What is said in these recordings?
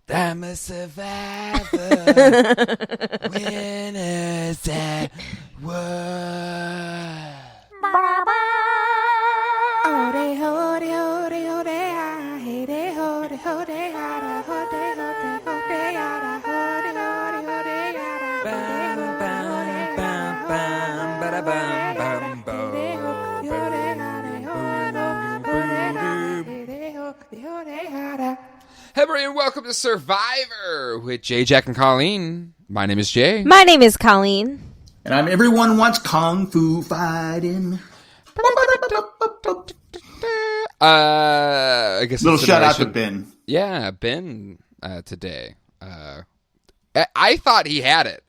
I'm a survivor. Winners at war. Hey everybody, and welcome to Survivor with Jay, Jack, and Colleen. My name is Jay. My name is Colleen. And I'm everyone wants kung fu fighting. I guess Little shout out to Ben. Yeah, Ben today. I thought he had it,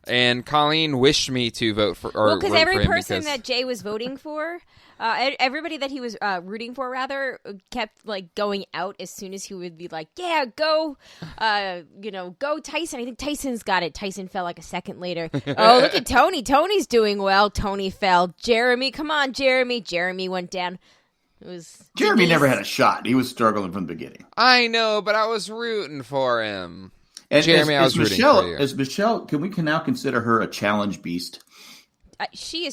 and Colleen wished me to vote for. Well, because every person that Jay was voting for, everybody that he was rooting for, rather, kept like going out as soon as he would be like, "Yeah, go, go Tyson." I think Tyson's got it. Tyson fell like a second later. Oh, look at Tony. Tony's doing well. Tony fell. Jeremy, come on, Jeremy. Jeremy went down. It was Jeremy never had a shot. He was struggling from the beginning. I know, but I was rooting for him. And Jeremy, I was rooting for you. As Michelle, can we now consider her a challenge beast? She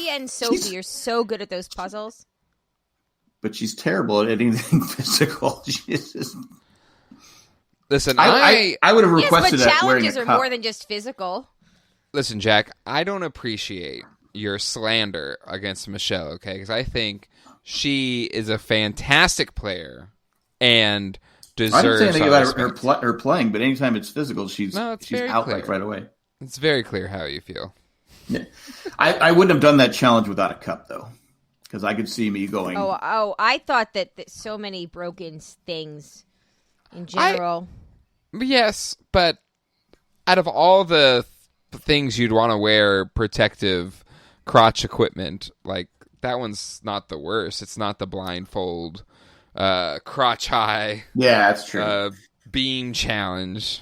and Sophie are so good at those puzzles. But she's terrible at anything physical. She's just... Listen, I would have requested that. But challenges are more than just physical. Listen, Jack, I don't appreciate your slander against Michelle, okay? Because I think she is a fantastic player and deserves. I didn't say anything about her playing, but anytime it's physical, she's out like right away. It's very clear how you feel. Yeah. I wouldn't have done that challenge without a cup, though, because I could see me going. Oh! I thought that so many broken things in general. Yes, but out of all the things you'd want to wear, protective crotch equipment, like that one's not the worst. It's not the blindfold, crotch high. Yeah, that's true. Beam challenge.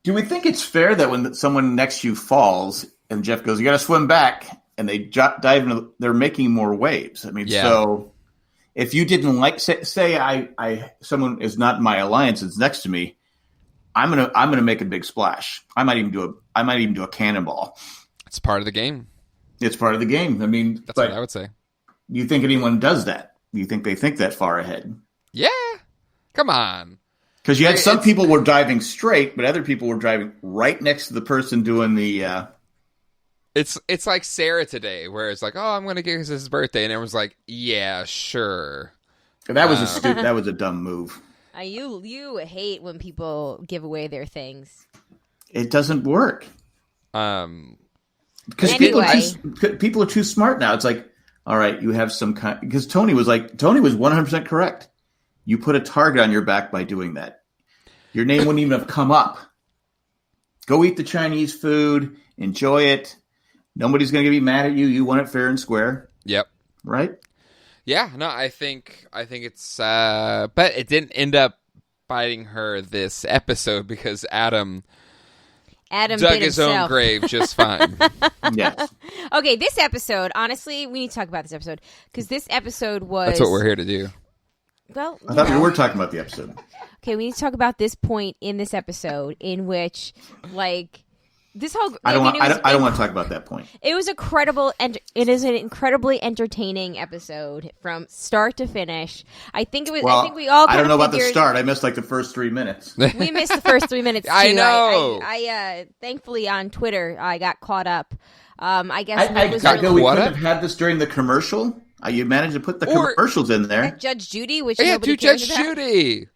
Do we think it's fair that when someone next to you falls and Jeff goes, "You got to swim back," and they dive into, they're making more waves? I mean, So if you didn't like, say I someone is not in my alliance, it's next to me, I'm gonna make a big splash. I might even do a cannonball. It's part of the game. It's part of the game. I mean, that's what I would say. Do you think anyone does that? Do you think they think that far ahead? Yeah. Come on. Because you had some people were diving straight, but other people were driving right next to the person doing the. It's like Sarah today, where it's like, "Oh, I'm going to give his birthday," and everyone's like, "Yeah, sure." That was that was a dumb move. You hate when people give away their things. It doesn't work. Because people are too smart now. It's like, all right, you have some kind. Because Tony was 100% correct. You put a target on your back by doing that. Your name wouldn't even have come up. Go eat the Chinese food. Enjoy it. Nobody's going to be mad at you. You won it fair and square. Yep. Right? Yeah. No, I think it's. But it didn't end up biting her this episode because Adam dug his own grave just fine. Yes. Okay, this episode, honestly, we need to talk about this episode because this episode was. That's what we're here to do. Well, I thought we were talking about the episode. Okay, we need to talk about this point in this episode in which, like, this whole. I don't want to talk about that point. It was it is an incredibly entertaining episode from start to finish. I think it was. Well, I think we all. I don't know about the start. I missed like the first 3 minutes. We missed the first 3 minutes. Too. I know. I thankfully on Twitter I got caught up. I guess we could have had this during the commercial. You managed to put the commercials in there. Judge Judy, which nobody cares about. Judge Judy.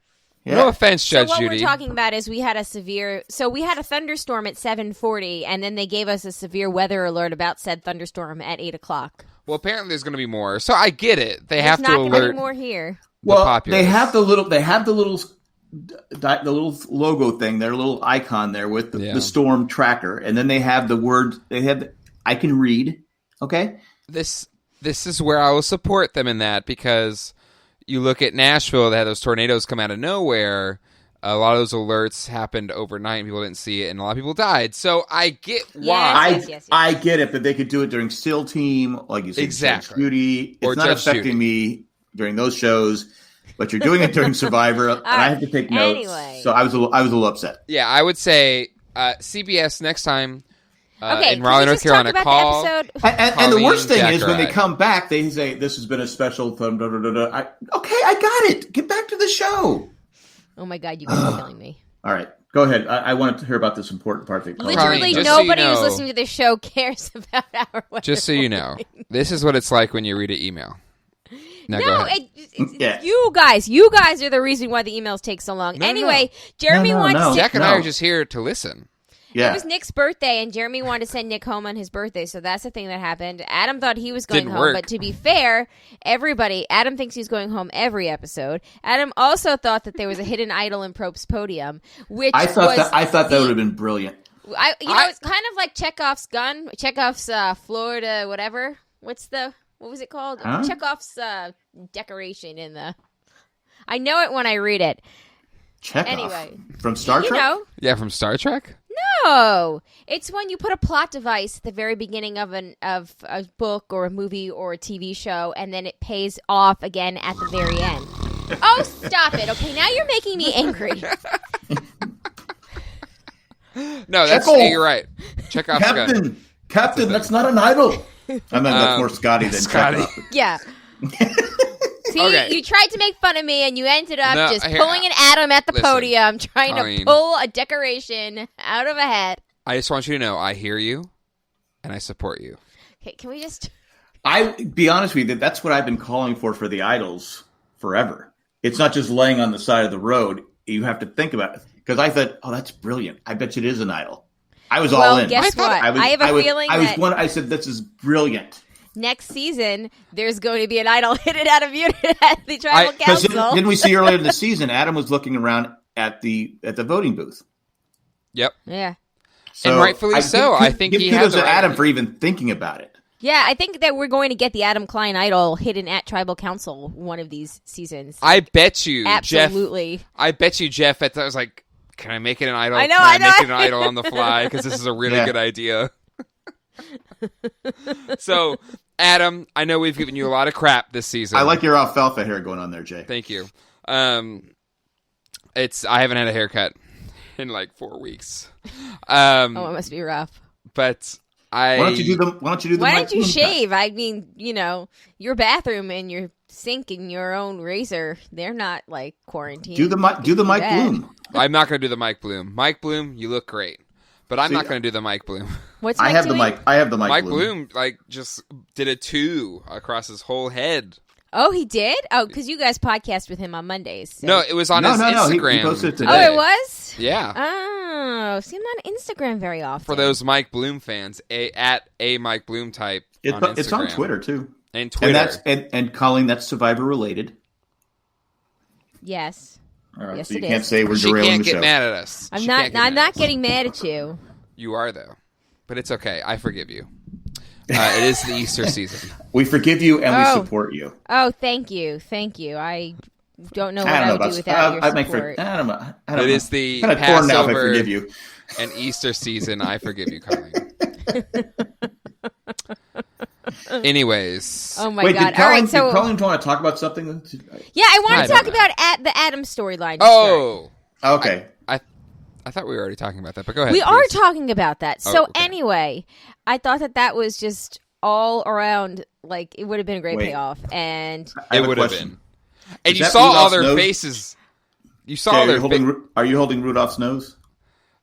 Yeah. No offense, Judge Judy. So what we're talking about is we had a thunderstorm at 7:40, and then they gave us a severe weather alert about said thunderstorm at 8:00. Well, apparently there's going to be more, so I get it. There's have to alert. Not going to be more here. Well, they have the little logo thing, their little icon there with the storm tracker, and then they have the word. I can read. Okay. This is where I will support them in that because you look at Nashville, they had those tornadoes come out of nowhere. A lot of those alerts happened overnight and people didn't see it and a lot of people died. So I get why. Yes. I get it, but they could do it during SEAL Team, like you said, exactly. Judge Judy. It's not affecting me during those shows. but you're doing it during Survivor, and I have to take notes. Anyway. So I was a little upset. Yeah, I would say CBS next time in can Raleigh, we North just talk Carolina. about Call. the episode? And the worst thing Jack is when they Rye. come back, they say, this has been a special. Okay, I got it. Get back to the show. Oh my God, you guys are killing me. All right, go ahead. I wanted to hear about this important part. Literally Just so you nobody who's know- listening to this show cares about our weather. Just so you know, this is what it's like when you read an email. Now go No, ahead. Yeah. you guys are the reason why the emails take so long. No, anyway, Jeremy wanted to Jack and I No. are just here to listen. Yeah. It was Nick's birthday, and Jeremy wanted to send Nick home on his birthday, so that's the thing that happened. Adam thought he was going Didn't home, work. but to be fair, Adam thinks he's going home every episode. Adam also thought that there was a hidden idol in Probe's podium, which I thought that would have been brilliant. it's kind of like Chekhov's gun, Chekhov's Florida, whatever. What was it called? Huh? Chekhov's decoration in the. I know it when I read it. Chekhov. Anyway. From Star Trek? You know. Yeah, from Star Trek? No, it's when you put a plot device at the very beginning of a book or a movie or a TV show, and then it pays off again at the very end. Oh, stop it! Okay, now you're making me angry. No, that's Chekhov. you're right. Chekhov's gun. Captain, that's not an idol. I meant that's more Scotty than Scotty. Chekhov. Yeah. See, Okay. you tried to make fun of me, and you ended up No, just here, pulling an Adam at the listen, podium, trying Colleen. to pull a decoration out of a hat. I just want you to know I hear you and I support you. Okay, can we just? I be honest with you, that's what I've been calling for the idols forever. It's not just laying on the side of the road. You have to think about it. Because I thought, oh, that's brilliant. I bet you it is an idol. I was all in. Guess what? I have a feeling that I said, this is brilliant. next season there's going to be an idol hidden out of unit at the tribal Because council. didn't we see earlier in the season, Adam was looking around at the voting booth. Yep. Yeah. So And rightfully so. I think give he kudos had the to right Adam idea. for even thinking about it. Yeah, I think that we're going to get the Adam Klein idol hidden at tribal council one of these seasons. I bet you, Absolutely. Jeff. I bet you, Jeff. I was like, can I make it an idol? I know, Can I know. make it an idol on the fly? Because this is a really Yeah. good idea. So, Adam, I know we've given you a lot of crap this season. I like your alfalfa hair going on there, Jay. Thank you. I haven't had a haircut in like 4 weeks. Oh, it must be rough. But Why don't you do the? Why don't you shave? I mean, your bathroom and your sink and your own razor—they're not like quarantined. Do the Mike that. Bloom. I'm not going to do the Mike Bloom. Mike Bloom, you look great. But I'm not going to do the Mike Bloom. What's I Mike have doing? the Mike. I have the Mike Bloom, like, just did a 2 across his whole head. Oh, he did? Oh, because you guys podcast with him on Mondays. So. No, it was on his No. Instagram. He posted it today. Oh, it was? Yeah. Oh, see, I'm not on Instagram very often. For those Mike Bloom fans, at a Mike Bloom type on Instagram. It's on Twitter too. And Twitter. And Colleen, that's Survivor related. Yes. All right, Yes, so you it can't is. say we're She derailing can't the get show. mad at us. I'm She not. can't get I'm mad not at us. getting mad at you. You are, though. But it's okay. I forgive you. It is the Easter season. We forgive you and Oh. we support you. Oh, thank you. I don't know what I I, don't know would do about without your make support. I don't know. I don't It know. is the I'm kind of torn now if I Passover forgive you. and Easter season. I forgive you, Colleen. Anyways. Oh my Wait, god! did Colleen, All right, so did Colleen want to talk about something? yeah, I want I to don't talk know. about the Adam storyline. to start. Oh. Okay. I thought we were already talking about that, but go ahead. We are please. talking about that. Oh, So okay. anyway, I thought that was just all around. Like it would have been a great Wait. payoff, and I have It a would have question. been. And Is you that saw all Rudolph's their nose? faces. You saw Okay, all their are you holding Rudolph's nose?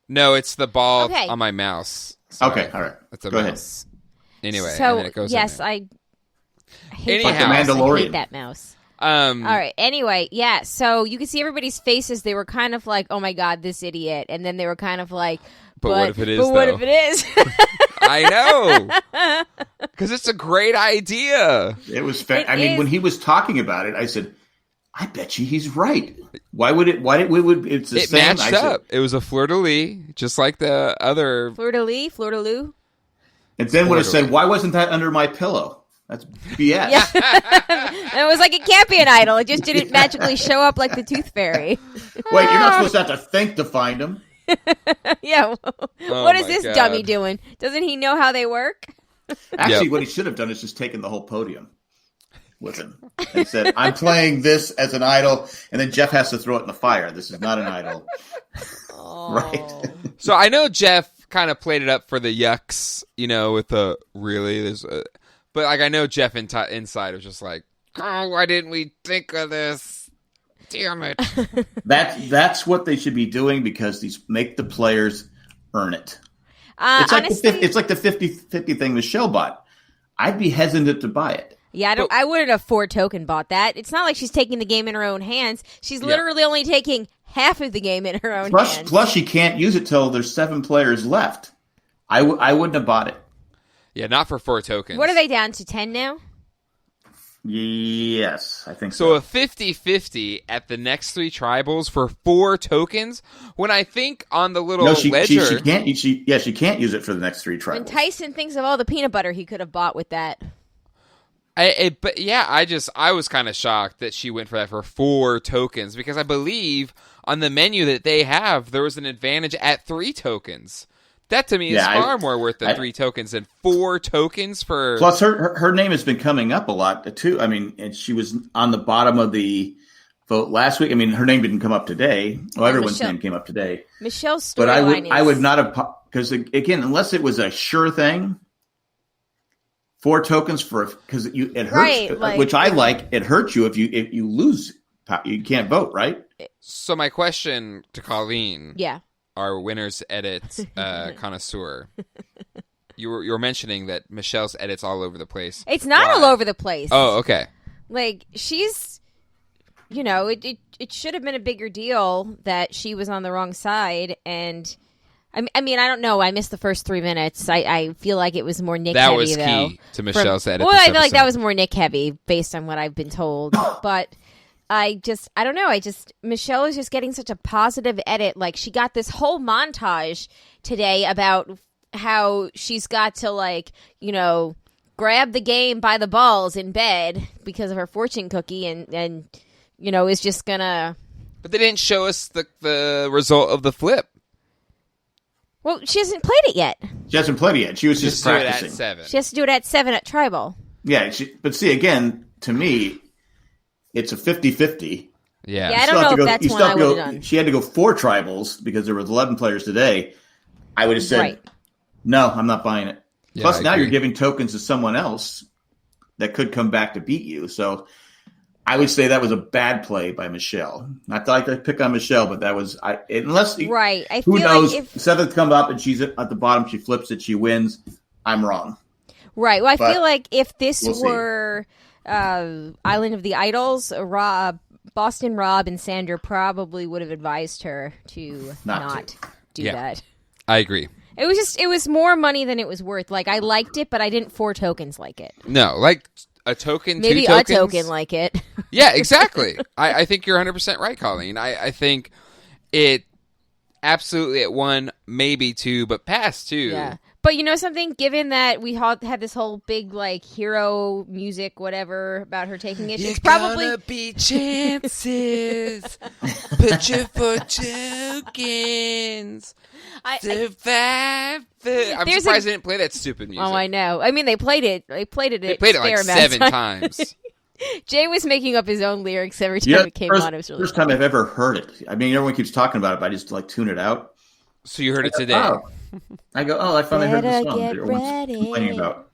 No, it's the ball Okay. on my mouse. Sorry. Okay, all right. That's a Go ahead. mouse. Anyway, so and then it goes in yes, there. I hate Anyhow. that mouse. I Mandalorian. hate that mouse. All All right. Anyway, yeah. So you could see everybody's faces. They were kind of like, "Oh my god, this idiot," and then they were kind of like, But what if it is, But what though? if it is?" I know. Because it's a great idea. It was. It I mean, is. when he was talking about it, I said, "I bet you he's right." Why would it? Why did we would? It's the It same. matched I said- up. It was a fleur-de-lis, just like the other. Fleur de lis, fleur de lou. And then would have Totally. said, "Why wasn't that under my pillow?" That's BS. Yeah. And it was like, it can't be an idol. It just didn't magically show up like the Tooth Fairy. Wait, you're not supposed to have to think to find him. Yeah. Oh What is my this God. dummy doing? Doesn't he know how they work? Actually, Yep. what he should have done is just taken the whole podium. with him and said, "I'm playing this as an idol," and then Jeff has to throw it in the fire. This is not an idol, right? So I know Jeff kind of played it up for the yucks, with the really. But like I know Jeff inside was just like, "Oh, why didn't we think of this? Damn it!" That's what they should be doing because these make the players earn it. It's like the 50-50 thing Michelle bought. I'd be hesitant to buy it. Yeah, I wouldn't have 4-token bought that. It's not like she's taking the game in her own hands. She's literally only taking half of the game in her own hands. Plus, she can't use it till there's 7 players left. I wouldn't have bought it. Yeah, not for 4 tokens. What are they down to, 10 now? Yes, I think so. So a 50-50 at the next 3 tribals for 4 tokens. When I think on the little ledger, she can't. She can't use it for the next 3 tribals. And Tyson thinks of all the peanut butter he could have bought with that. I was kind of shocked that she went for that for 4 tokens because I believe on the menu that they have there was an advantage at 3 tokens. That to me is far more worth than 3 tokens than 4 tokens for. Plus, her name has been coming up a lot too. I mean, and she was on the bottom of the vote last week. I mean, her name didn't come up today. Well, everyone's name came up today. Michelle's storyline, but I would not have because again, unless it was a sure thing. 4 tokens because it hurts, right, which I like. It hurts you if you lose. You can't vote, right? So my question to Colleen. Yeah. Our winners edit connoisseur. You were mentioning that Michelle's edits all over the place. It's not all over the place. Oh, okay. Like she's, it should have been a bigger deal that she was on the wrong side. And I mean, I don't know. I missed the first 3 minutes. I feel like it was more Nick heavy. That was key to Michelle's edit. Well, I feel like that was more Nick heavy based on what I've been told, but. I don't know. Michelle is just getting such a positive edit. Like she got this whole montage today about how she's got to grab the game by the balls in bed because of her fortune cookie and is just gonna. But they didn't show us the result of the flip. Well, she hasn't played it yet. She hasn't played it yet. She was just practicing. At 7. She has to do it at 7 at Tribal. Yeah, but see, again, to me, it's a 50-50. Yeah. I don't know if that's one I would have done. She had to go 4 tribals because there was 11 players today. I would have said, no, I'm not buying it. Yeah, plus, now you're giving tokens to someone else that could come back to beat you. So I would say that was a bad play by Michelle. Not that I like to pick on Michelle, but that was unless right. I who feel knows? Like if 7th come up and she's at the bottom, she flips it, she wins. I'm wrong. Right. Well, I feel like if this were Island of the Idols, Boston Rob and Sandra probably would have advised her to not do that. I agree. It was more money than it was worth. Like I liked it, but I didn't 4 tokens like it. No, like a token, maybe 2 tokens. A token like it. Yeah, exactly. I think you're 100% right, Colleen. I think it absolutely at 1, maybe 2, but past 2. Yeah. But you know something? Given that we had this whole big hero music, whatever about her taking it, she's probably gonna be chances. Put your 4 tokens. Survive. I'm surprised they didn't play that stupid music. Oh, I know. I mean, they played it. They played it like 7 times. Jay was making up his own lyrics every time it came on. It was really first time I've ever heard it. I mean, everyone keeps talking about it, but I just tune it out. So you heard it today. I finally heard the song that everyone's complaining about.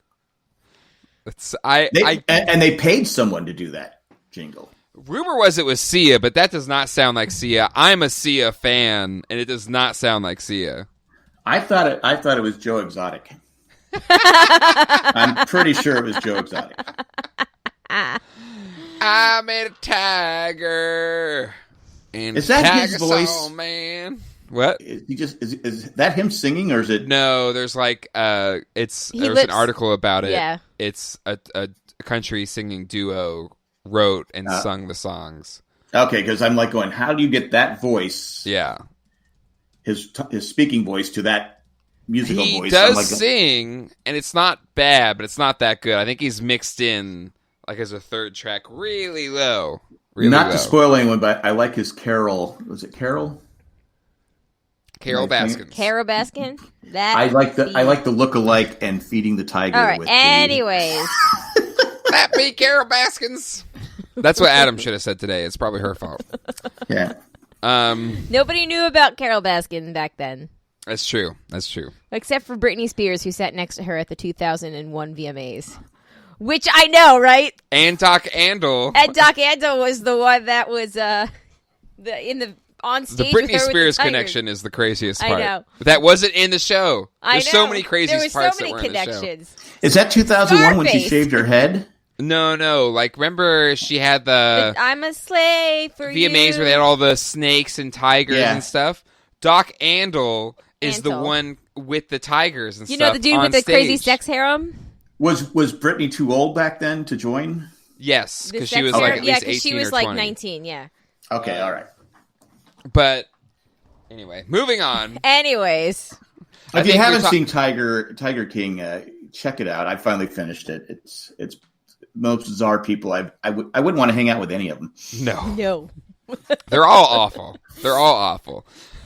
And they paid someone to do that jingle. Rumor was it was Sia, but that does not sound like Sia. I'm a Sia fan, and it does not sound like Sia. I thought it was Joe Exotic. I'm pretty sure it was Joe Exotic. I'm a tiger. Is that his voice, man? What? Is that him singing or is it? No, there's there was an article about it. Yeah. It's a country singing duo wrote and sung the songs. Okay, because I'm going, how do you get that voice? Yeah. His speaking voice to that musical voice. He does sing, and it's not bad, but it's not that good. I think he's mixed in as a 3rd track really low. Not to spoil anyone, but I like his carol. Was it Carol? Carol Baskin. Carol Baskin. I like the look-alike and feeding the tiger. All right. Anyways, at me, Carol Baskins. That's what Adam should have said today. It's probably her fault. Yeah. Nobody knew about Carol Baskin back then. That's true. Except for Britney Spears, who sat next to her at the 2001 VMAs. Which I know, right? And Doc Andel. And Doc Andel was the one that was on stage. The Britney with her Spears with the connection is the craziest part. I know. But that wasn't in the show. There's so many crazy there were parts so many that weren't connections. in the show. Is that 2001 when she Scarface. shaved her head? No. Like, remember she had the I'm a slave for you. VMAs where they had all the snakes and tigers and stuff? Doc Andel is the one with the tigers and stuff. You know the dude with the crazy sex harem? Was Britney too old back then to join? Yes, because she sex was harem? like at least 18 she was or like 20. 19, yeah. Okay, all right. But anyway, moving on. Anyways. If you haven't seen Tiger King, check it out. I finally finished it. It's most bizarre people. I wouldn't want to hang out with any of them. No. They're all awful.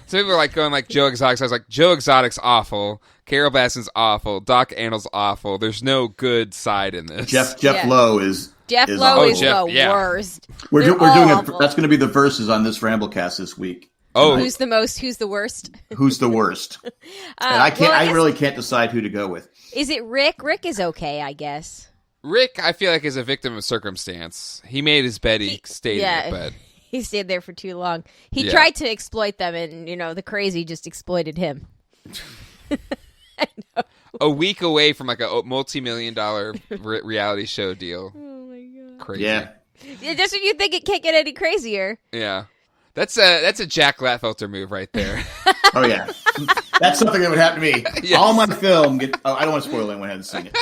Some people are like going like Joe Exotic. So I was like, Joe Exotic's awful. Carol Baskin's awful. Doc Andel's awful. There's no good side in this. Jeff Lowe is Jeff Lowe awful. is the worst. We're doing awful. that's going to be the verses on this Ramblecast this week. Oh, who's the most? Who's the worst? Who's the worst? And I really can't decide who to go with. Is it Rick? Rick is okay, I guess. Rick, I feel like, is a victim of circumstance. He made his bed. He stayed in it, but he stayed there for too long. He tried to exploit them, and the crazy just exploited him. I know. A week away from like a multi-million-dollar reality show deal. Oh my god! Crazy. Yeah. Just when you think it can't get any crazier. Yeah. That's a Jack Glatfelter move right there. Oh yeah, that's something that would happen to me. Yes. All my film. I don't want to spoil anyone who hasn't seen it,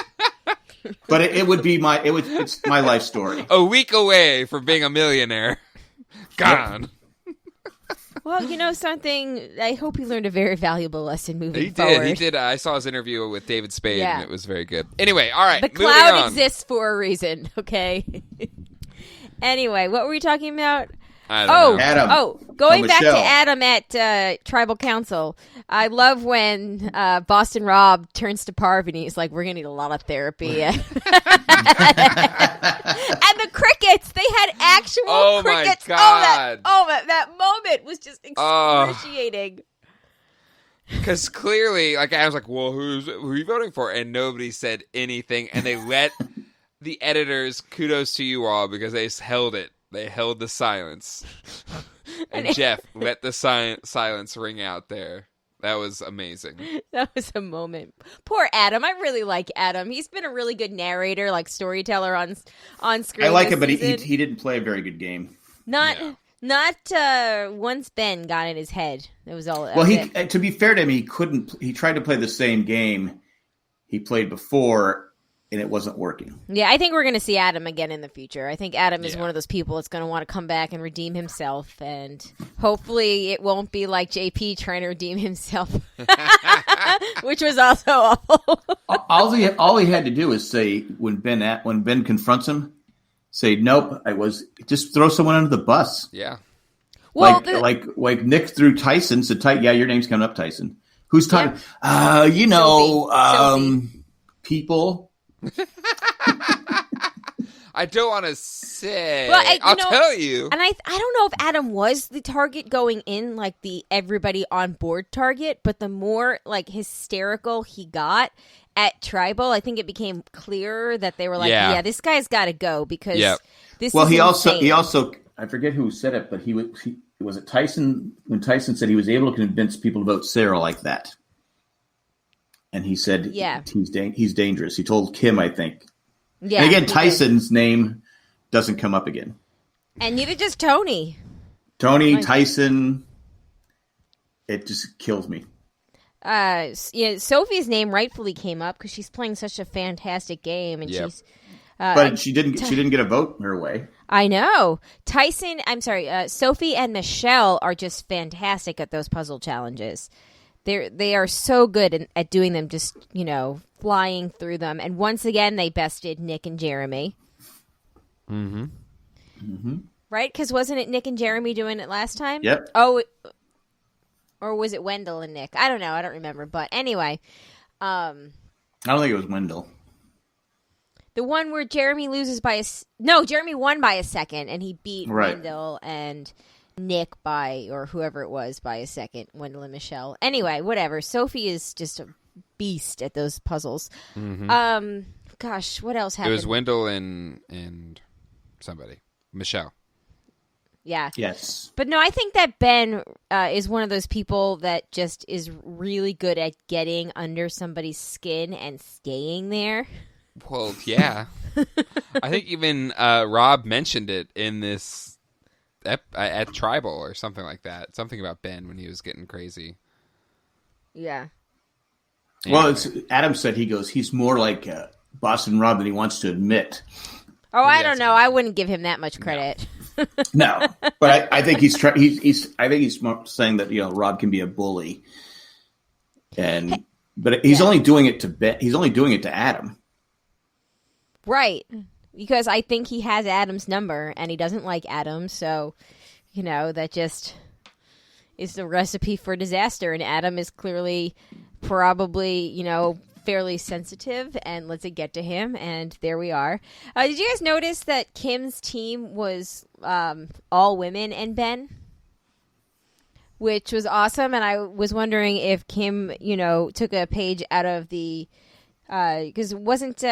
but it's my life story. A week away from being a millionaire. Gone. Well, something. I hope he learned a very valuable lesson moving forward. He did. I saw his interview with David Spade, and it was very good. Anyway, all right. The cloud exists for a reason. Okay. Anyway, what were we talking about? I don't know. Adam. Going back to Adam at Tribal Council, I love when Boston Rob turns to Parv and he's like, "We're gonna need a lot of therapy." And the crickets, they had actual crickets. My God. That moment was just excruciating. Because clearly, like, I was like, "Well, who are you voting for?" And nobody said anything, and they let the editors, kudos to you all, because they held it. They held the silence. And Jeff let the silence ring out there. That was amazing. That was a moment. Poor Adam. I really like Adam. He's been a really good narrator, like storyteller on screen. I like him, but he didn't play a very good game. Not once Ben got in his head. That was all. Well, to be fair to him, he couldn't. He tried to play the same game he played before, and it wasn't working. Yeah, I think we're going to see Adam again in the future. I think Adam is one of those people that's going to want to come back and redeem himself, and hopefully it won't be like JP trying to redeem himself, which was also awful. all he had to do is say when Ben confronts him, say nope. Just throw someone under the bus. Yeah. Well, like Nick threw Tyson. Said, "Yeah, your name's coming up, Tyson." Who's talking? Sophie. People. I don't want to say. Well, I'll tell you. And I don't know if Adam was the target going in, like the everybody on board target, but the more like hysterical he got at Tribal, I think it became clearer that they were like, yeah this guy's got to go because this. Well, he insane. also I forget who said it, but was it Tyson when Tyson said he was able to convince people to vote Sarah like that. And he said, he's dangerous. He told Kim, I think. Yeah. And again, Tyson's name doesn't come up again. And neither does Tony. Tyson, it just kills me. Sophie's name rightfully came up because she's playing such a fantastic game, and she's. But she didn't get a vote her way. I know. Sophie and Michelle are just fantastic at those puzzle challenges. They are so good at doing them, just, flying through them. And once again, they bested Nick and Jeremy. Mm-hmm. Mm-hmm. Right? Because wasn't it Nick and Jeremy doing it last time? Yep. Oh, or was it Wendell and Nick? I don't know. I don't remember. But anyway. I don't think it was Wendell. The one where Jeremy loses by Jeremy won by a second, and he beat Wendell and Nick or whoever it was by a second, Wendell and Michelle. Anyway, whatever. Sophie is just a beast at those puzzles. Mm-hmm. Gosh, what else happened? It was Wendell and somebody. Michelle. Yeah. Yes. But no, I think that Ben is one of those people that just is really good at getting under somebody's skin and staying there. Well, yeah. I think even Rob mentioned it in this at Tribal or something like that. Something about Ben when he was getting crazy. Yeah. Anyway. Well, Adam said he's more like Boston Rob than he wants to admit. Oh, I don't know. I wouldn't give him that much credit. No, but I think he's saying that Rob can be a bully, but he's only doing it to Ben. He's only doing it to Adam. Right, because I think he has Adam's number, and he doesn't like Adam, so, that just is the recipe for disaster, and Adam is clearly probably, fairly sensitive, and lets it get to him, and there we are. Did you guys notice that Kim's team was all women and Ben? Which was awesome, and I was wondering if Kim, took a page out of the... because wasn't...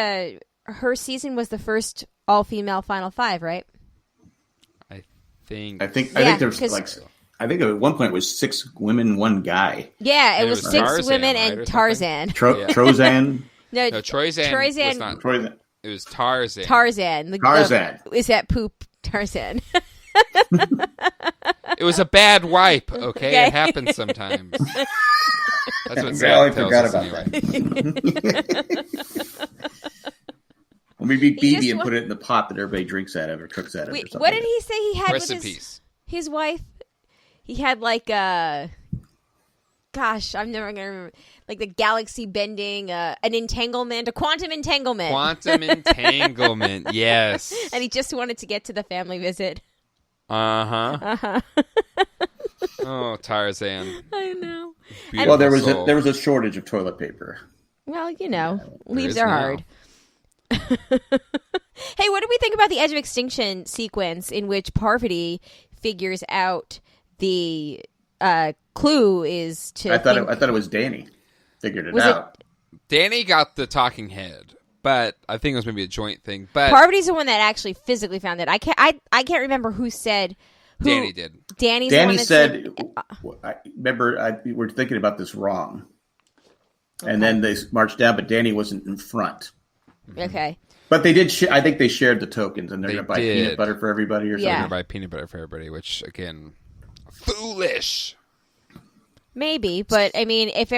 her season was the first all-female Final Five, right? I think there was I think at one point it was 6 women, 1 guy. Yeah, it was 6 Tarzan, women right, and Tarzan. Trozan. No, Troyzan was not. Troyzan. It was Tarzan. Tarzan. Is that poop Tarzan? It was a bad wipe, okay? It happens sometimes. That's what Zach tells us anyway. Or maybe BB and put it in the pot that everybody drinks out of or cooks out of. Wait, what did he say he had Rest with his wife? He had like I'm never going to remember. Like the galaxy bending, an entanglement, a quantum entanglement. Quantum entanglement, yes. And he just wanted to get to the family visit. Uh-huh. Oh, Tarzan. I know. Well, there was a shortage of toilet paper. Well, leaves are hard. Hey, what do we think about the Edge of Extinction sequence in which Parvati figures out the clue is to... I thought it was Danny figured it out. Danny got the talking head, but I think it was maybe a joint thing. But Parvati's the one that actually physically found it. I can't remember who said... Danny did. Danny said... Remember, we were thinking about this wrong. Okay. And then they marched down, but Danny wasn't in front. Okay. But they did. I think they shared the tokens, and they're going to buy peanut butter for everybody, or something. They're going to buy peanut butter for everybody, which again, foolish. Maybe, but I mean, if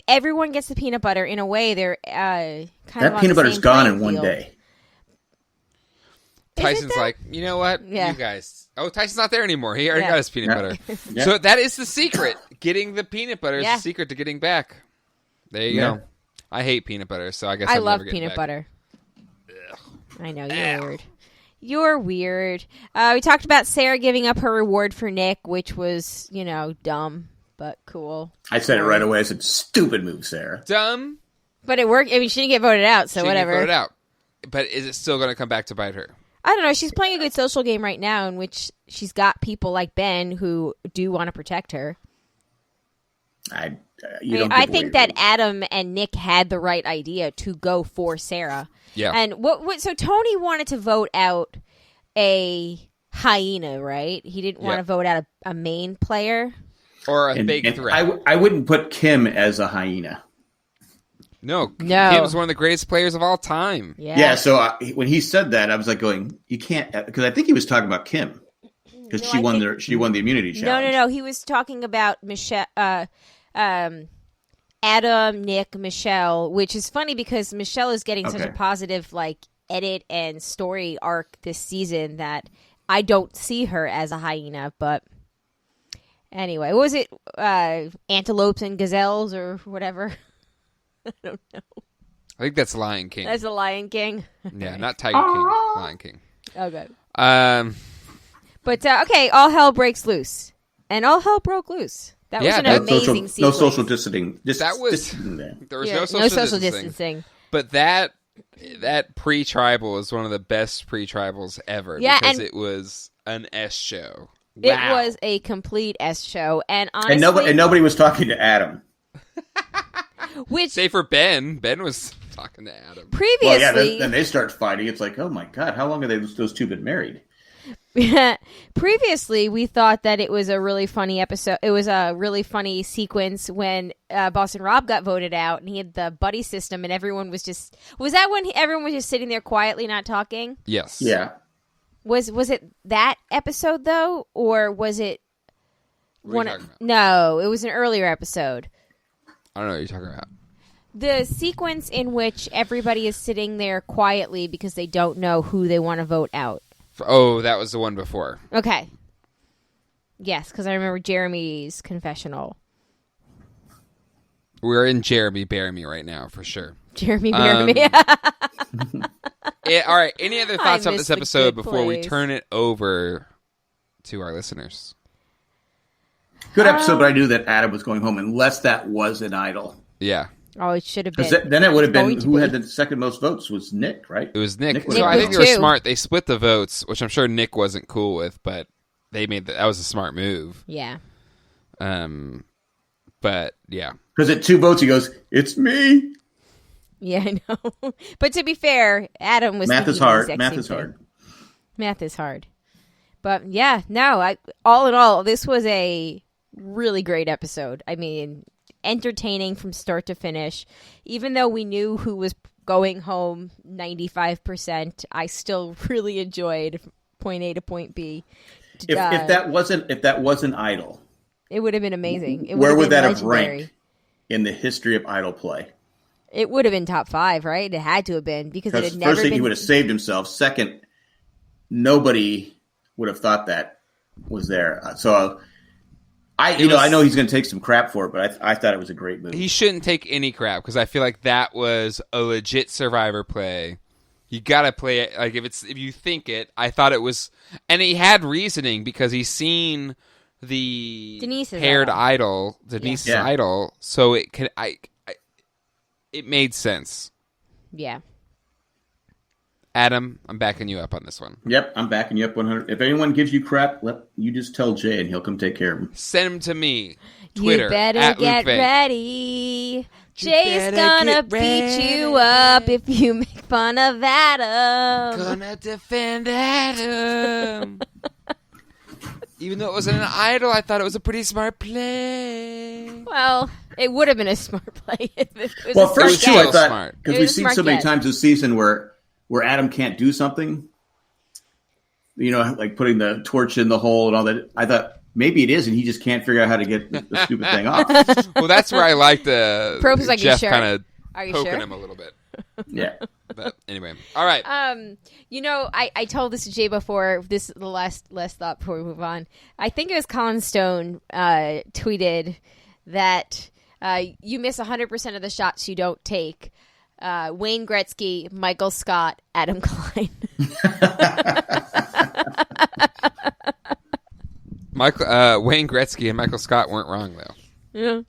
everyone gets the peanut butter, in a way, they're kind of peanut butter's gone in one day. Tyson's like, you know what? Yeah. You guys. Oh, Tyson's not there anymore. He already got his peanut butter. Yeah. So that is the secret. Getting the peanut butter is the secret to getting back. There you go. I hate peanut butter, so I guess I love peanut butter. Ugh. I know, you're weird. You're weird. We talked about Sarah giving up her reward for Nick, which was, dumb, but cool. I said it right away. I said, stupid move, Sarah. Dumb. But it worked. I mean, she didn't get voted out, so whatever. She didn't get voted out. But is it still going to come back to bite her? I don't know. She's playing a good social game right now in which she's got people like Ben who do want to protect her. I think that Adam and Nick had the right idea to go for Sarah. Yeah. And so Tony wanted to vote out a hyena, right? He didn't want to vote out a main player. Or a big threat. I wouldn't put Kim as a hyena. No. Kim's one of the greatest players of all time. Yeah. So when he said that, I was like going, you can't, because I think he was talking about Kim. Because she won the immunity challenge. No. He was talking about Michelle... Adam, Nick, Michelle, which is funny because Michelle is getting such a positive edit and story arc this season that I don't see her as a hyena. But anyway, what was it? Antelopes and gazelles or whatever? I don't know. I think that's Lion King. That's the Lion King. Yeah, not Tiger King. Lion King. Okay. But all hell breaks loose, and all hell broke loose. That was an amazing sequence. No social distancing. There was no social distancing. But that that pre-tribal is one of the best pre-tribals ever. Yeah, because and it was an S show. Wow. It was a complete S show, and honestly, and nobody was talking to Adam. Which, say for Ben. Ben was talking to Adam. Previously, well, yeah, then they start fighting. It's like, oh my god, how long have those two been married? Previously, we thought that it was a really funny episode. It was a really funny sequence when Boston Rob got voted out, and he had the buddy system, and everyone was just... Was that when everyone was just sitting there quietly, not talking? Yes. Yeah. Was it that episode, though? Or was it... What are you talking about? No, it was an earlier episode. I don't know what you're talking about. The sequence in which everybody is sitting there quietly because they don't know who they want to vote out. Oh, that was the one before. Okay. Yes, because I remember Jeremy's confessional. We're in Jeremy Bear Me right now, for sure. Jeremy Bear Me. All right, any other thoughts on miss this the episode good before we place. turn it over to our listeners? Good episode, but I knew that Adam was going home unless that was an idol. Yeah. Oh, it should have been. Then it would have been Going to who be. had the second most votes was Nick, right? It was Nick. was So I it. think they were Two. smart. They split the votes, which I'm sure Nick wasn't cool with, but they made that was a smart move. Yeah. Because Yeah, at 2 votes, he goes, "It's me." Yeah, I know. But to be fair, Adam was Math thinking is the hard. exact Math same is thing. hard. Math is hard. But yeah, no, all in all, this was a really great episode. I mean, entertaining from start to finish. Even though we knew who was going home 95%, I still really enjoyed point A to point B. If that wasn't Idol, It would have been amazing. It where have would been that have legendary. ranked in the history of Idol play? It would have been top 5, right? It had to have been because it Because had never first thing, been. he would have saved himself. Second, nobody would have thought that was there. So I know he's going to take some crap for it, but I thought it was a great movie. He shouldn't take any crap because I feel like that was a legit Survivor play. You gotta play it like if you think it. I thought it was, and he had reasoning because he's seen the Denise's paired idol. Denise's Yeah. idol, so it could it made sense. Yeah. Adam, I'm backing you up on this one. Yep, I'm backing you up 100. If anyone gives you crap, you just tell Jay and he'll come take care of him. Send him to me. Twitter, You better at get Luke Vink. ready. You Jay's better gonna get beat you ready. up if you make fun of Adam. Gonna defend Adam. Even though it wasn't an idol, I thought it was a pretty smart play. Well, it would have been a smart play if it was Well, a first smart two, I guess. thought, Smart. because It we've was a seen smart so many guess. times this season where Adam can't do something, like putting the torch in the hole and all that. I thought maybe it is, and he just can't figure out how to get the stupid thing off. Well, that's where I like the Probe was like, "You Jeff sure? kind of Are you poking sure? him a little bit. Yeah. But anyway, all right. I told this to Jay before. This is the last thought before we move on. I think it was Colin Stone tweeted that you miss 100% of the shots you don't take. Wayne Gretzky, Michael Scott, Adam Klein. Wayne Gretzky and Michael Scott weren't wrong though. Yeah.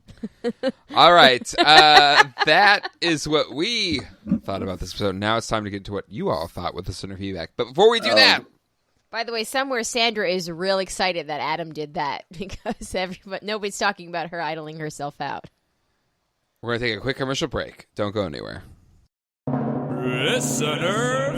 All right, that is what we thought about this episode. Now it's time to get to what you all thought with listener feedback. But before we do that, By the way, somewhere Sandra is real excited that Adam did that because nobody's talking about her idling herself out. we're going to take a quick commercial break. Don't go anywhere. Listener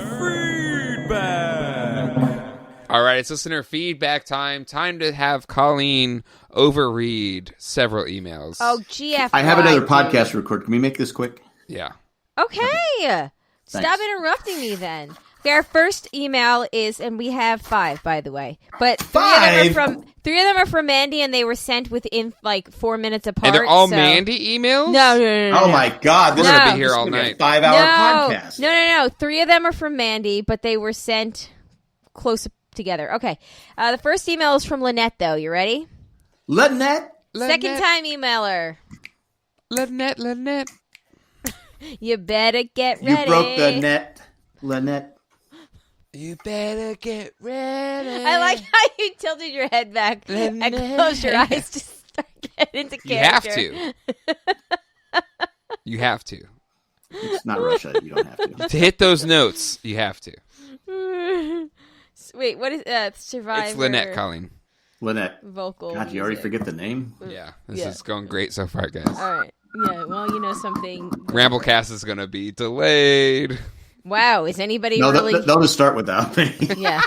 feedback. All right, it's listener feedback time. Time to have Colleen overread several emails. Oh, GFY. I have another podcast to record. Can we make this quick? Yeah. Okay. Stop interrupting me then. Okay, our first email is, and we have 5, by the way, but 3 of them are from Mandy, and they were sent within like 4 minutes apart. And they're all so- Mandy emails? No. Oh my God! We're This going to No. be here is all gonna be a night. 5-hour podcast. No. 3 of them are from Mandy, but they were sent close together. Okay. The first email is from Lynette, though. You ready? Lynette. Second time emailer. Lynette. You better get You ready. broke the net, Lynette. You better get ready. I like how you tilted your head back and closed your eyes to start getting into You have character. to. You have to. It's not Russia. You don't have to. To hit those notes, you have to. Wait, what is Survivor? It's Lynette, Colleen. Lynette. Vocal. God, you already music. forget the name? Yeah, this is going great so far, guys. All right. Yeah, well, you know something. Ramblecast is going to be delayed. Wow, is anybody No, really... they'll just start without me. Yeah.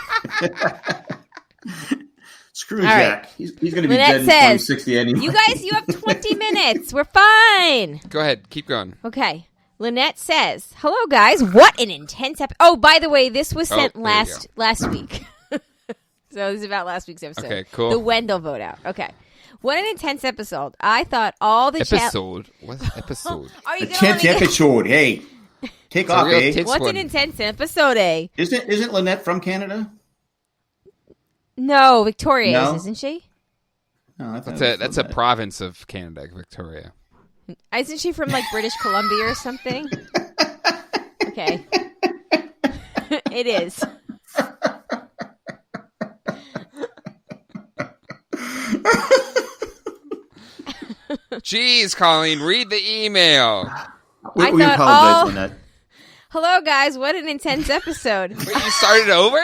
Screw All Jack. right. He's going to be Lynette dead in says, 2060 anyway. You guys, you have 20 minutes. We're fine. Go ahead, keep going. Okay. Lynette says, hello, guys. What an intense episode. Oh, by the way, this was sent there you last week. So this is about last week's episode. Okay, cool. The Wendell vote out. Okay. What an intense episode. I thought all the... Episode? What episode? Are you A going to let tenth me get... episode. Hey, take off, real eh? tits What's one. an intense episode, eh? Isn't Lynette from Canada? No, Victoria No? is, isn't she? No, I thought That's a province of Canada, Victoria. Isn't she from, like, British Columbia or something? Okay. It is. Jeez, Colleen, read the email. We I thought apologize, all- Lynette. Hello, guys. What an intense episode. Wait, you started over?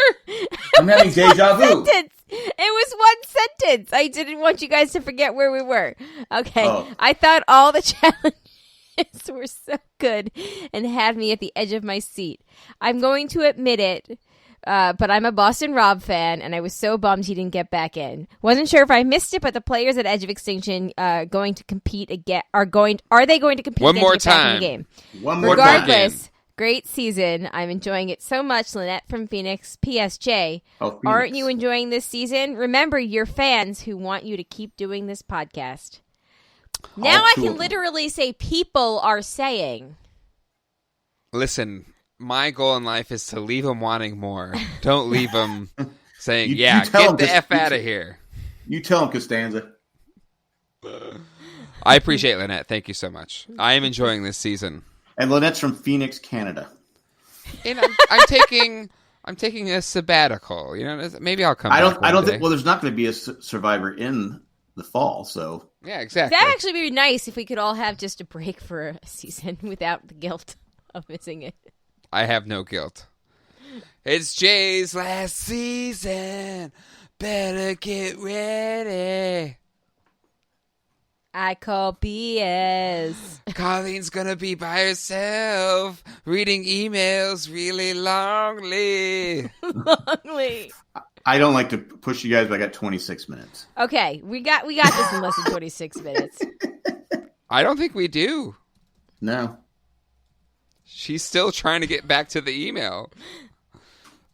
I'm having deja vu. Sentence. It was one sentence. I didn't want you guys to forget where we were. Okay. Oh. I thought all the challenges were so good and had me at the edge of my seat. I'm going to admit it, but I'm a Boston Rob fan, and I was so bummed he didn't get back in. Wasn't sure if I missed it, but the players at Edge of Extinction going to compete again. Are they going to compete One again more to get back in time. the game? One more time. Regardless, great season. I'm enjoying it so much. Lynette from Phoenix. PSJ. Oh, Phoenix. Aren't you enjoying this season? Remember, your fans who want you to keep doing this podcast. Now All I two can of them. literally say people are saying. Listen, my goal in life is to leave them wanting more. Don't leave them saying, You yeah, tell get 'em the to- F out of here. You tell him, Costanza. I appreciate Lynette. Thank you so much. I am enjoying this season. And Lynette's from Phoenix, Canada. And I'm taking a sabbatical. You know, maybe I'll come back I don't one think. day. Well, there's not going to be a Survivor in the fall, so Yeah, exactly. That'd actually be nice if we could all have just a break for a season without the guilt of missing it. I have no guilt. It's Jay's last season. Better get ready. I call BS. Colleen's gonna be by herself, reading emails really longly. Longly. I don't like to push you guys, but I got 26 minutes. Okay, we got this in less than 26 minutes. I don't think we do. No. She's still trying to get back to the email.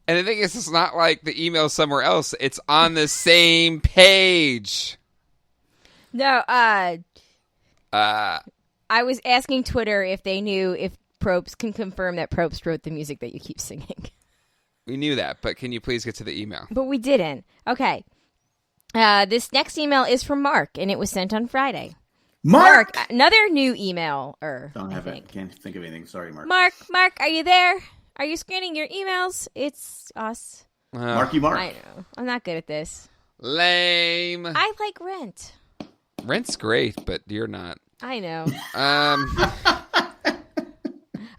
And the thing is, it's not like the email somewhere else. It's on the same page. No, I Uh, was asking Twitter if they knew if Probst can confirm that Probst wrote the music that you keep singing. we knew that, but can you please get to the email? But we didn't. Okay. This next email is from Mark, and it was sent on Friday. Mark! Another new email-er, Don't I have it. think. Can't think of anything. Sorry, Mark. Mark, are you there? Are you screening your emails? It's us. Marky Mark. I know. I'm not good at this. Lame. I like Rent. Rent's great, but you're not. I know.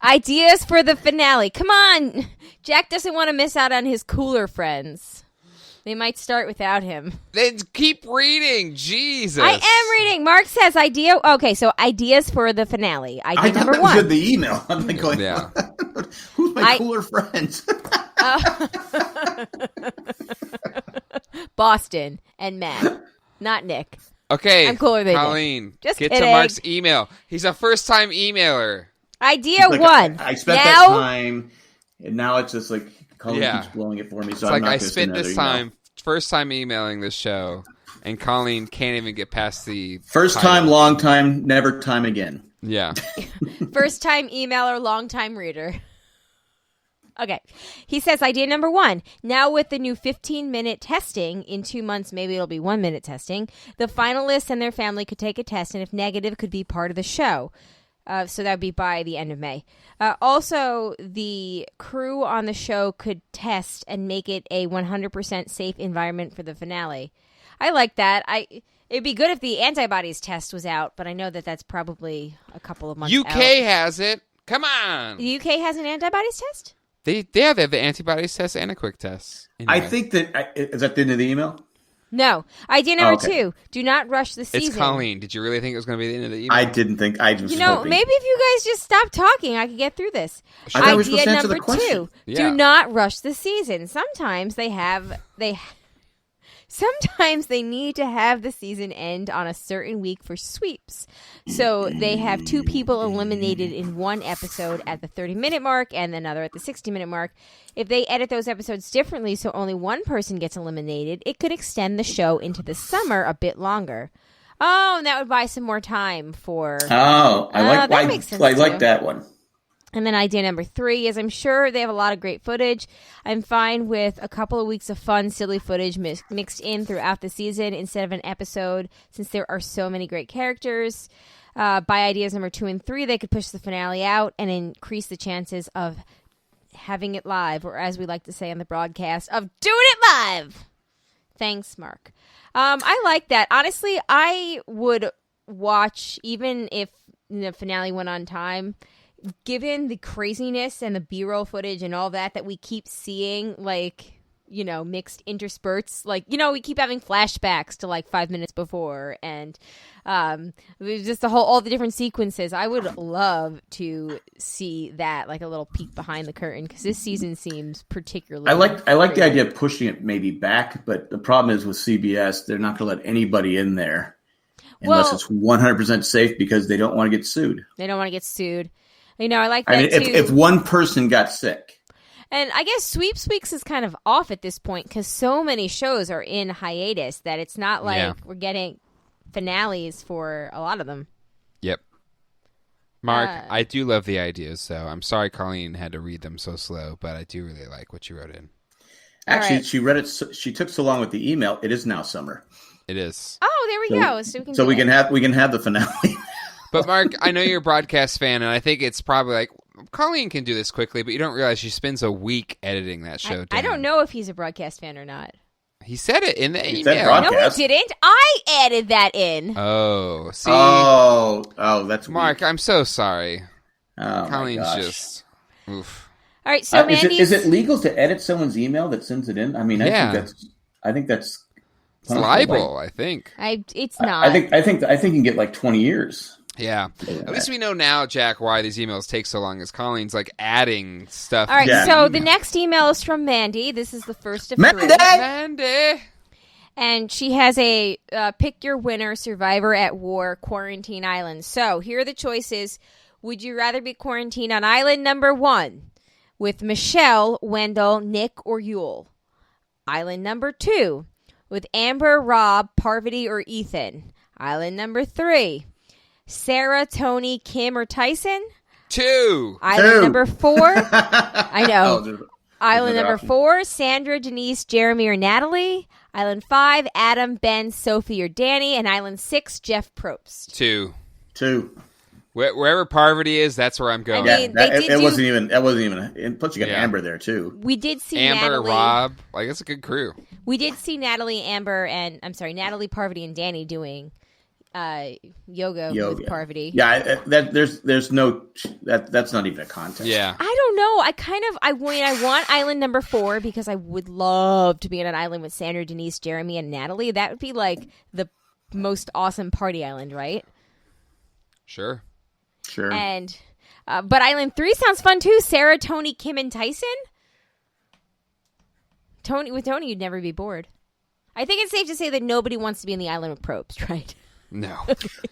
Ideas for the finale. Come on. Jack doesn't want to miss out on his cooler friends. They might start without him. Then keep reading. Jesus. I am reading. Mark says idea. Okay, so ideas for the finale. Idea I thought number that was one. in the email. I'm like going, Yeah. who's my cooler friends? Boston and Matt, not Nick. Okay, I'm cooler than Colleen, Just get kidding. to Mark's email. He's a first-time emailer. Idea Like, one. I spent now, that time, and now it's just like Colleen Yeah. keeps blowing it for me. So It's I'm like not I gonna spent send this another time, email. first time emailing this show, and Colleen can't even get past the First title. time, long time, never time again. Yeah. first time emailer, long time reader. Okay. He says idea number one. Now with the new 15-minute testing, in 2 months, maybe it'll be 1 minute testing, the finalists and their family could take a test, and if negative, could be part of the show. So that would be by the end of May. Also, the crew on the show could test and make it a 100% safe environment for the finale. I like that. It'd be good if the antibodies test was out, but I know that that's probably a couple of months UK out. has it. Come on. The UK has an antibodies test? They have the antibodies test and a quick test. Anyway. I think that is that the end of the email? No. Idea number 2. Do not rush the season. It's Colleen. Did you really think it was going to be the end of the email? I didn't think. I was hoping. Maybe if you guys just stop talking, I could get through this. I thought we were supposed Idea to answer the number question. 2. Yeah. Do not rush the season. Sometimes Sometimes they need to have the season end on a certain week for sweeps. So they have 2 people eliminated in one episode at the 30-minute mark and another at the 60-minute mark. If they edit those episodes differently so only one person gets eliminated, it could extend the show into the summer a bit longer. Oh, and that would buy some more time for... Oh, that makes sense I like too. that one. And then idea number 3 is I'm sure they have a lot of great footage. I'm fine with a couple of weeks of fun, silly footage mixed in throughout the season instead of an episode, since there are so many great characters. By ideas number 2 and 3, they could push the finale out and increase the chances of having it live, or as we like to say on the broadcast, of doing it live. Thanks, Mark. I like that. Honestly, I would watch, even if the finale went on time, given the craziness and the B-roll footage and all that we keep seeing, mixed interspurts, we keep having flashbacks to 5 minutes before, and just all the different sequences. I would love to see that, a little peek behind the curtain, because this season seems particularly. I like the idea of pushing it maybe back, but the problem is with CBS, they're not going to let anybody in there unless it's 100% safe because they don't want to get sued. They don't want to get sued. I like that too. If one person got sick. And I guess Sweeps Weeks is kind of off at this point because so many shows are in hiatus that it's not like we're getting finales for a lot of them. Yep. Mark, I do love the ideas, so I'm sorry Colleen had to read them so slow, but I do really like what you wrote in. Actually, right. she read it. She took so long with the email. It is now summer. It is. Oh, there we go. So we can have the finale. But Mark, I know you're a broadcast fan, and I think it's probably Colleen can do this quickly, but you don't realize she spends a week editing that show. I don't know if he's a broadcast fan or not. He said it in the He email. said broadcast. No, he didn't. I added that in. Oh, see? Oh, that's Mark, weak. I'm so sorry. Oh, Colleen's my gosh. just... Oof. All right, so Mandy's... Is it legal to edit someone's email that sends it in? I mean, I think that's It's libel, I think. It's not. I think you can get 20 years. Yeah. At least we know now, Jack, why these emails take so long, is Colleen's adding stuff. All right, Yeah. so the next email is from Mandy. This is the first of 3. Mandy! And she has a pick your winner, Survivor at War, Quarantine Island. So here are the choices. Would you rather be quarantined on island number 1 with Michelle, Wendell, Nick, or Yule? Island number 2 with Amber, Rob, Parvati, or Ethan? Island number 3, Sarah, Tony, Kim, or Tyson? 2. Island number 4. I know. Oh, Island number 4, Sandra, Denise, Jeremy, or Natalie. Island 5, Adam, Ben, Sophie, or Danny. And Island 6, Jeff Probst. 2. Wherever Parvati is, that's where I'm going. I mean, it wasn't even. Plus, you got Amber there too. We did see Amber, Natalie, Rob. That's a good crew. We did see Natalie, Amber, and Natalie, Parvati, and Danny doing yoga with Parvati. Yeah, there's no that's not even a contest. Yeah, I don't know. I want island number 4 because I would love to be on an island with Sandra, Denise, Jeremy, and Natalie. That would be the most awesome party island, right? Sure. And but island 3 sounds fun too. Sarah, Tony, Kim, and Tyson. With Tony, you'd never be bored. I think it's safe to say that nobody wants to be in the island with Probst, right? No.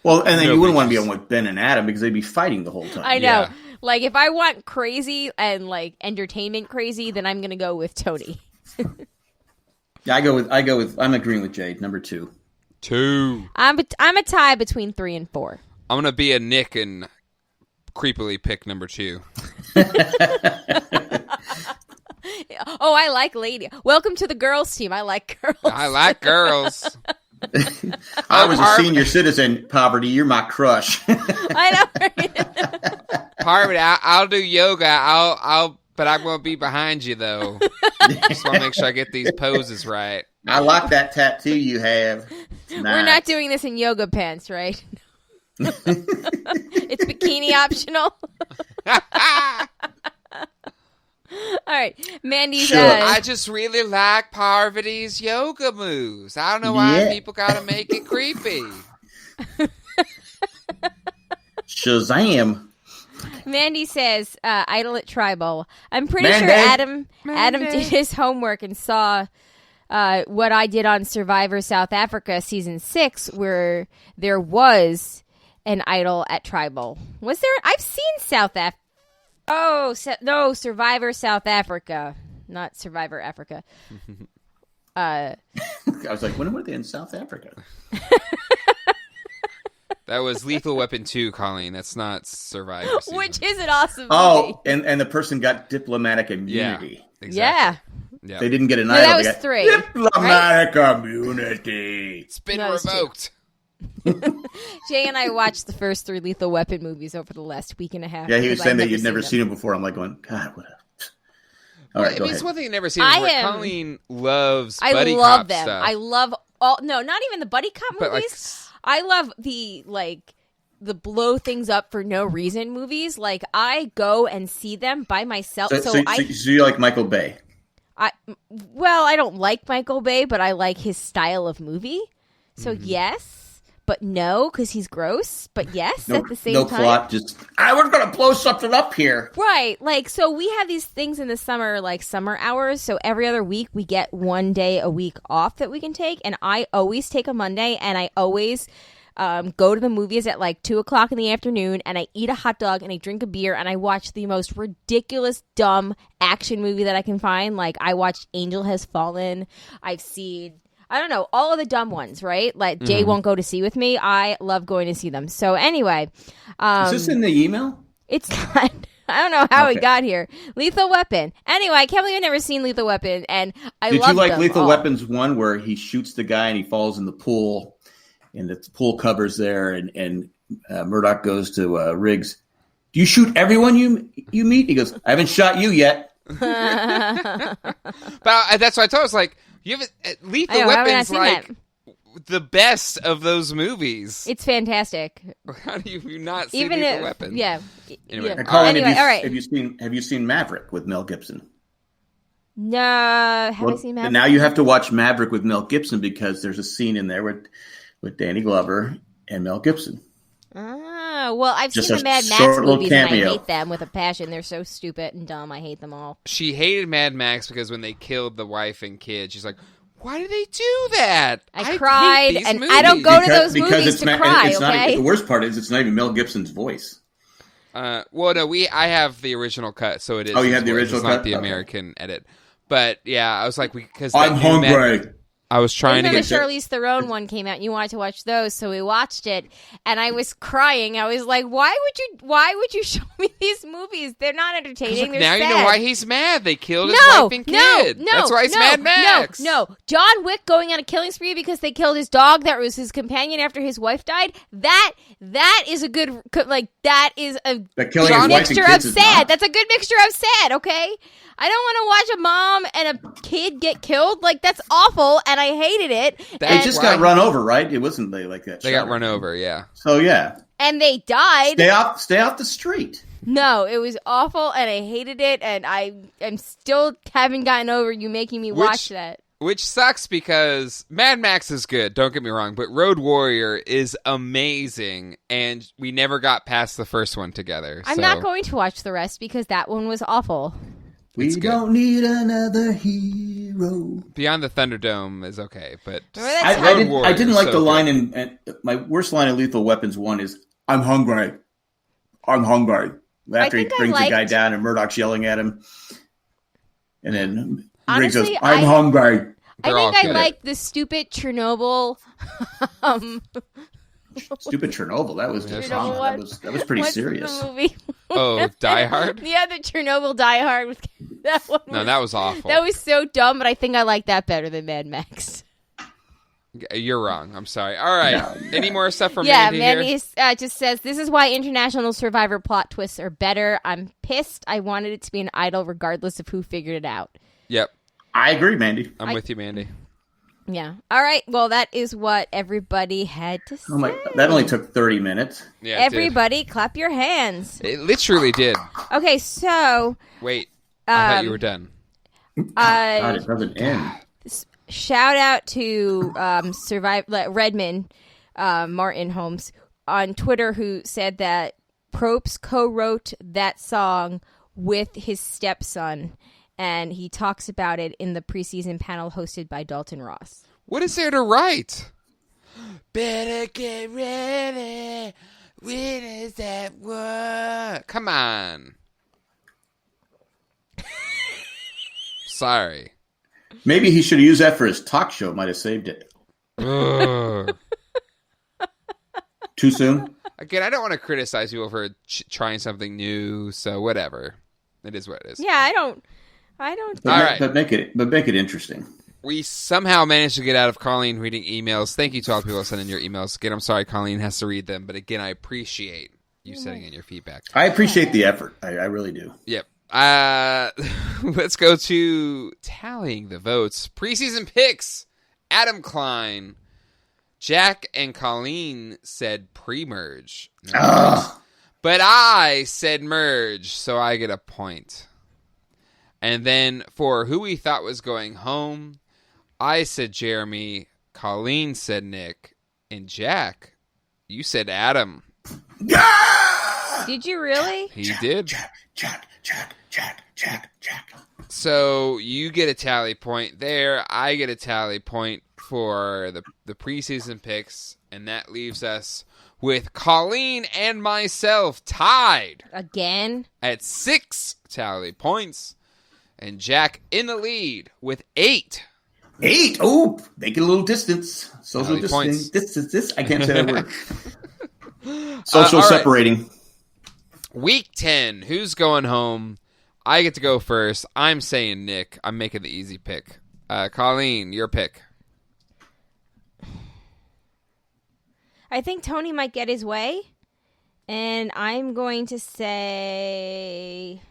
Well, and then you wouldn't want to be on with Ben and Adam because they'd be fighting the whole time. I know. Yeah. If I want crazy and entertainment crazy, then I'm going to go with Tony. Yeah, I'm agreeing with Jade. Number 2. 2. I'm a tie between 3 and 4. I'm going to be a Nick and creepily pick number 2. Oh, I like lady. Welcome to the girls team. I like girls. I like girls. I was a senior citizen, Poverty. You're my crush. I know. Right? Parvati, I'll do yoga. But I'm going to be behind you though. Just want to make sure I get these poses right. I like that tattoo you have. Nice. We're not doing this in yoga pants, right? It's bikini optional. All right, Mandy says, I just really like Parvati's yoga moves. I don't know why people gotta make it creepy. Shazam. Mandy says, idle at Tribal. I'm pretty sure Adam did his homework and saw what I did on Survivor South Africa season 6, where there was an idol at Tribal. Was there? I've seen South Africa. Oh, no, Survivor South Africa, not Survivor Africa. I was like, when were they in South Africa? That was Lethal Weapon 2, Colleen. That's not Survivor season. Which is an awesome movie. Oh, and the person got diplomatic immunity. Yeah, exactly. Yeah. They didn't get an No, idol. that was they got 3. Diplomatic immunity. It's been No, it was 2. revoked. Jay and I watched the first 3 Lethal Weapon movies over the last week and a half. Yeah, he was because saying I'd that you'd never them. seen him before. I'm like going, God, what a... All right, I go mean, it's ahead. one thing you've never seen before. Colleen loves buddy I love cop them. stuff. I love all. No, not even the buddy cop But, movies. I love the blow things up for no reason movies. Like, I go and see them by myself. So you like Michael Bay? I don't like Michael Bay, but I like his style of movie. So yes, but no, because he's gross. But yes, at the same time. No plot, just, I was going to blow something up here. Right. Like, so we have these things in the summer, like summer hours. So every other week we get one day a week off that we can take. And I always take a Monday, and I always go to the movies at like 2:00 in the afternoon, and I eat a hot dog and I drink a beer and I watch the most ridiculous, dumb action movie that I can find. Like, I watched Angel Has Fallen. I've seen, I don't know, all of the dumb ones, right? Like, Jay won't go to see with me. I love going to see them. So anyway. Is this in the email? It's not. I don't know how it got here. Lethal Weapon. Anyway, I can't believe I've never seen Lethal Weapon, and I love Did you like them Lethal all. Weapons 1 where he shoots the guy and he falls in the pool and the pool covers there and Murdoch goes to Riggs, do you shoot everyone you meet? He goes, I haven't shot you yet. But that's what I told her. I was like, you have Lethal Weapon's like the best of those movies. It's fantastic. How do you not see Even Lethal Weapon? Yeah. Anyway, Yeah. Colin, Anyway, all right. Have you seen Maverick with Mel Gibson? No, have I seen Maverick? Now you have to watch Maverick with Mel Gibson because there's a scene in there with Danny Glover and Mel Gibson. Ah, well, I've Just seen a the Mad Max short little movies, and I cameo. hate them with a passion. They're so stupid and dumb. I hate them all. She hated Mad Max because when they killed the wife and kid, she's like, why did they do that? I cried, hate these and movies. I don't go to those movies to cry, it's not, okay? the worst part is it's not even Mel Gibson's voice. Well, no, I have the original cut, so it is. Oh, you have the voice. original It's not cut? the Okay. American edit. But yeah, I was like, because I'm hungry. I was trying to And then get the Charlize Theron one came out, and you wanted to watch those, so we watched it, and I was crying. I was like, "Why would you show me these movies? They're not entertaining. They're now sad." you know why he's mad. They killed his wife and kid. That's why he's Mad Max. No, John Wick going on a killing spree because they killed his dog that was his companion after his wife died. That is a good, like, that is a killing his wife and mixture kids of is sad. not. That's a good mixture of sad. Okay, I don't want to watch a mom and a kid get killed. Like, that's awful, and I hated it. They just got run over, right? It wasn't like that. They got run over, yeah. So yeah, and they died. Stay off the street. No, it was awful, and I hated it, and I'm still haven't gotten over you making me watch that. Which sucks because Mad Max is good, don't get me wrong, but Road Warrior is amazing, and we never got past the first one together. I'm not going to watch the rest because that one was awful. We don't need another hero. Beyond the Thunderdome is okay, but I didn't like the line in my worst line in Lethal Weapons 1 is I'm hungry. I'm hungry. After he brings the guy down and Murdoch's yelling at him. And then Riggs goes, I'm hungry. I think I like the stupid Chernobyl. Stupid Chernobyl. That was just that was pretty serious. The movie? Oh, Die Hard? Yeah, the Chernobyl Die Hard. That one that was awful. That was so dumb, but I think I like that better than Mad Max. You're wrong. I'm sorry. All right. No. Any more stuff from Mandy here? just says, this is why International Survivor plot twists are better. I'm pissed. I wanted it to be an idol regardless of who figured it out. Yep. I agree, Mandy. I'm with you, Mandy. Yeah. All right. Well, that is what everybody had to say. Oh my! That only took 30 minutes. Yeah, everybody, clap your hands. It literally did. Okay, so wait, I thought you were done. God, it doesn't end. Shout out to Redmond Martin Holmes on Twitter, who said that Probst co-wrote that song with his stepson, and he talks about it in the preseason panel hosted by Dalton Ross. What is there to write? Better get ready. Winners at war. Come on. Sorry. Maybe he should have used that for his talk show. Might have saved it. Too soon? Again, I don't want to criticize you over trying something new, so whatever. It is what it is. Yeah, I don't. All right, but make it interesting. We somehow managed to get out of Colleen reading emails. Thank you to all the people sending your emails. Again, I'm sorry Colleen has to read them, but again, I appreciate you sending in your feedback. I appreciate the effort. I really do. Yep. Let's go to tallying the votes. Preseason picks. Adam Klein. Jack and Colleen said pre-merge. But I said merge, so I get a point. And then for who we thought was going home, I said Jeremy, Colleen said Nick, and Jack, you said Adam. Yeah! Did you really? He did. Jack. So you get a tally point there. I get a tally point for the preseason picks, and that leaves us with Colleen and myself tied. Again? At 6 tally points. And Jack in the lead with 8. 8? Oh, make it a little distance. Social points. distance. I can't say that word. Social separating. Right. Week 10. Who's going home? I get to go first. I'm saying Nick. I'm making the easy pick. Colleen, your pick. I think Tony might get his way. And I'm going to say...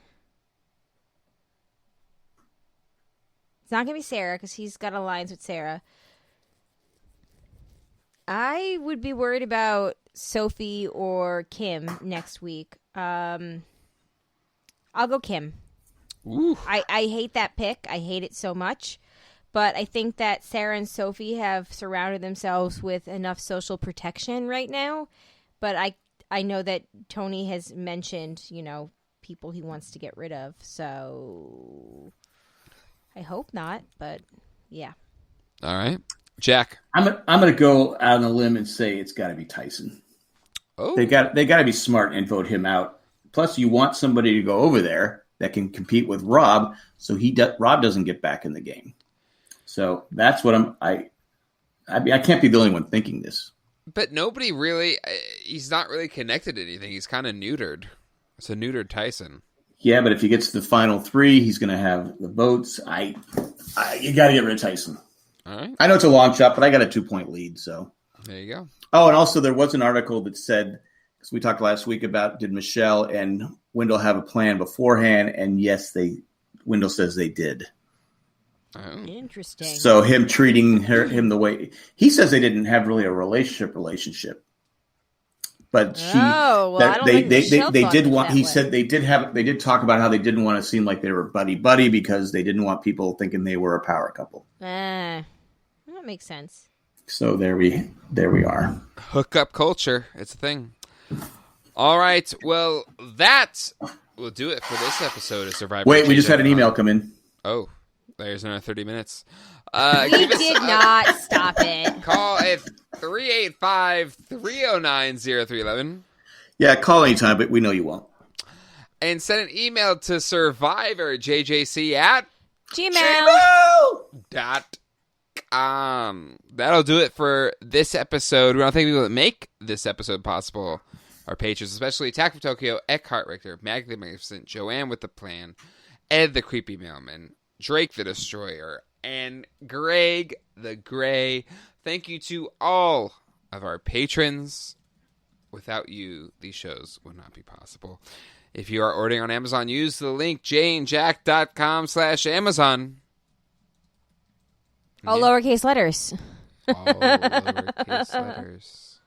It's not going to be Sarah because he's got alliance with Sarah. I would be worried about Sophie or Kim next week. I'll go Kim. Ooh. I hate that pick. I hate it so much. But I think that Sarah and Sophie have surrounded themselves with enough social protection right now. But I know that Tony has mentioned, people he wants to get rid of. So... I hope not, but yeah. All right. Jack. I'm going to go out on a limb and say it's got to be Tyson. Oh. They got to be smart and vote him out. Plus, you want somebody to go over there that can compete with Rob, so Rob doesn't get back in the game. So that's what I can't be the only one thinking this. But nobody really. He's not really connected to anything. He's kind of neutered. It's a neutered Tyson. Yeah, but if he gets to the final 3, he's going to have the votes. You got to get rid of Tyson. All right. I know it's a long shot, but I got a 2-point lead. So there you go. Oh, and also there was an article that said, because we talked last week about did Michelle and Wendell have a plan beforehand, and yes, Wendell says they did. Oh. Interesting. So him treating him the way he says they didn't have really a relationship. But they did want. He said they did talk about how they didn't want to seem like they were buddy because they didn't want people thinking they were a power couple. That makes sense. So there we are. Hookup culture, it's a thing. All right, well that will do it for this episode of Survivor. Wait, we just had an email come in. Oh, there's another 30 minutes. He did not stop it. Call at 385-309-0311. Yeah, call anytime, but we know you won't. And send an email to survivorjjc@gmail.com. That'll do it for this episode. We want to thank people that make this episode possible. Our patrons, especially Attack from Tokyo, Eckhart Richter, Mag the Magnificent, Joanne with the Plan, Ed the Creepy Mailman, Drake the Destroyer, and Greg the Gray. Thank you to all of our patrons. Without you, these shows would not be possible. If you are ordering on Amazon, use the link janejack.com/Amazon. All lowercase letters. All lowercase letters.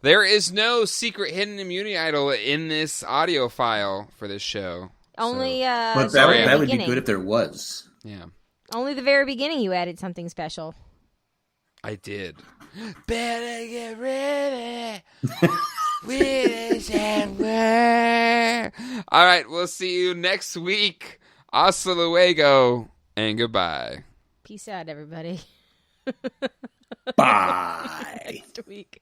There is no secret hidden immunity idol in this audio file for this show. Only, but that would be good if there was. Yeah. Only the very beginning you added something special. I did. Better get ready. All right, we'll see you next week. Hasta luego and goodbye. Peace out, everybody. Bye. Next week.